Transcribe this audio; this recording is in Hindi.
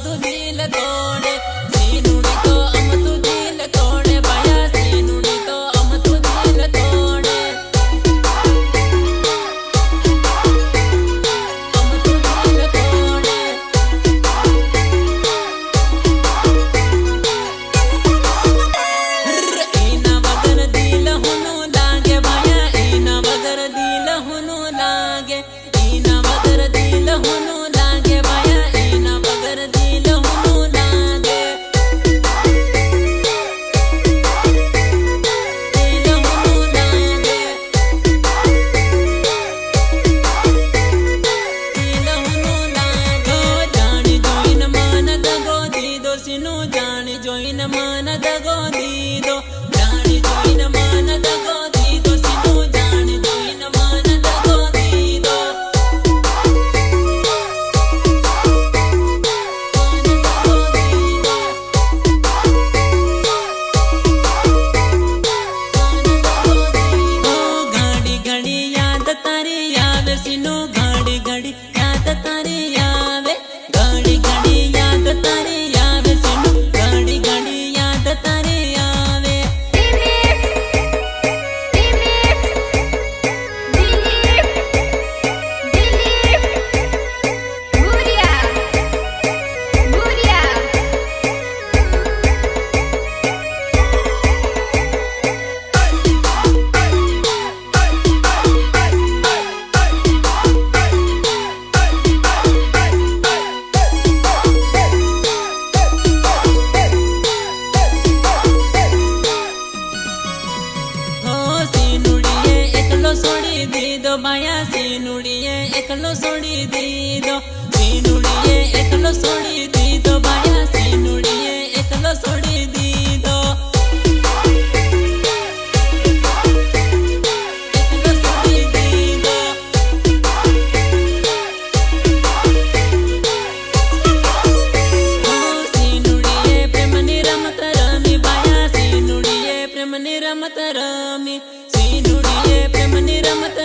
तू दिल तोड़े सीनुड़ी तो अम तू दिल तोड़े भैया सीनुड़ी तो अम तू दिल तोड़े अम तू दिल तोड़े इना बगर दिल हुनु लागे भैया इना बगर दिल हुनु लागे इना बगर दिल हुनु लागे भैया इना बगर दिल हुनु लागे दिल हुनु लागे दिल हुनु लागे जानी जोइन मान दगो दीदो सिनु जानी जोइन मान दगो दीदो जानी जोइन मान दगो दीदो सिनु जानी जोइन मान दगो दीदो घड़ी घड़ी याद तारी आवे सिनु घड़ी घड़ी याद तारी आवे घड़ी घड़ी याद तारी आवे सिनु घड़ी घड़ी याद तारी आवे सीनुड़िए एकलो सोड़ी दीदो भैया सीनुड़िए एकलो सोड़ी दीदो सीनुड़िए एकलो सोड़ी दीदो भैया सीनुड़िए एकलो सोड़ी दीदो एकलो सोड़ी दीदो सीनुड़िए प्रेम निरमत रमी भैया सीनुड़िए प्रेम निरमत रमी सीनुड़िए प्रेम निरमत